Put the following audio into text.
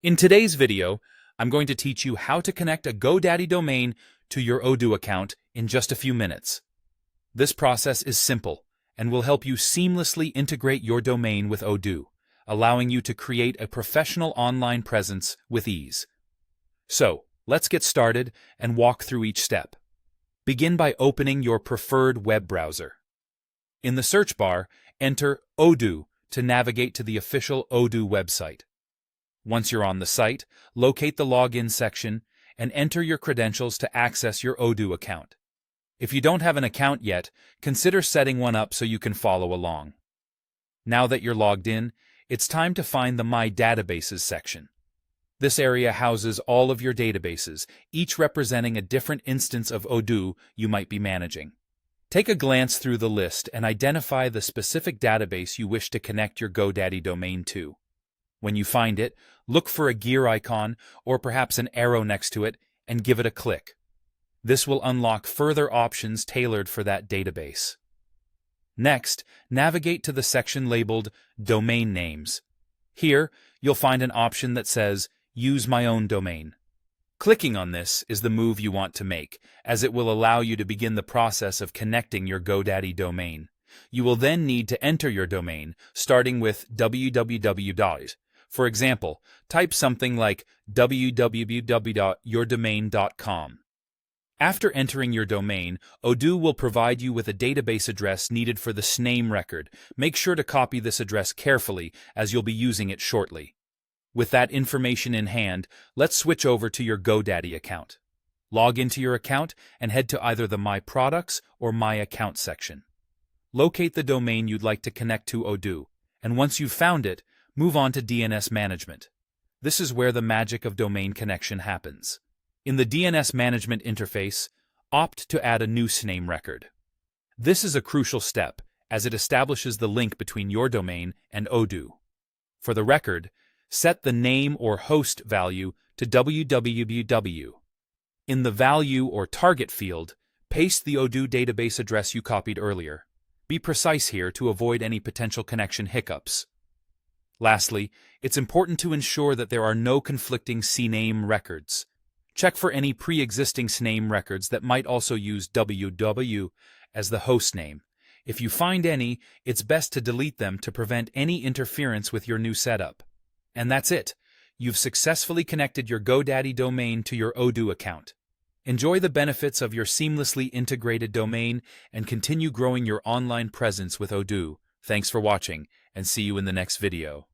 In today's video, I'm going to teach you how to connect a GoDaddy domain to your Odoo account in just a few minutes. This process is simple and will help you seamlessly integrate your domain with Odoo, allowing you to create a professional online presence with ease. So, let's get started and walk through each step. Begin by opening your preferred web browser. In the search bar, enter Odoo to navigate to the official Odoo website. Once you're on the site, locate the login section and enter your credentials to access your Odoo account. If you don't have an account yet, consider setting one up so you can follow along. Now that you're logged in, it's time to find the My Databases section. This area houses all of your databases, each representing a different instance of Odoo you might be managing. Take a glance through the list and identify the specific database you wish to connect your GoDaddy domain to. When you find it, look for a gear icon or perhaps an arrow next to it and give it a click. This will unlock further options tailored for that database. Next, navigate to the section labeled Domain Names. Here, you'll find an option that says Use My Own Domain. Clicking on this is the move you want to make, as it will allow you to begin the process of connecting your GoDaddy domain. You will then need to enter your domain, starting with www. For example, type something like www.yourdomain.com. After entering your domain, Odoo will provide you with a database address needed for the SNAME record. Make sure to copy this address carefully, as you'll be using it shortly. With that information in hand, let's switch over to your GoDaddy account. Log into your account and head to either the My Products or My Account section. Locate the domain you'd like to connect to Odoo, and once you've found it, move on to DNS management. This is where the magic of domain connection happens. In the DNS management interface, opt to add a new SNAME record. This is a crucial step, as it establishes the link between your domain and Odoo. For the record, set the name or host value to www. In the value or target field, paste the Odoo database address you copied earlier. Be precise here to avoid any potential connection hiccups. Lastly, it's important to ensure that there are no conflicting CNAME records. Check for any pre-existing SNAME records that might also use www as the host name. If you find any, it's best to delete them to prevent any interference with your new setup. And that's it. You've successfully connected your GoDaddy domain to your Odoo account. Enjoy the benefits of your seamlessly integrated domain and continue growing your online presence with Odoo. Thanks for watching, and see you in the next video.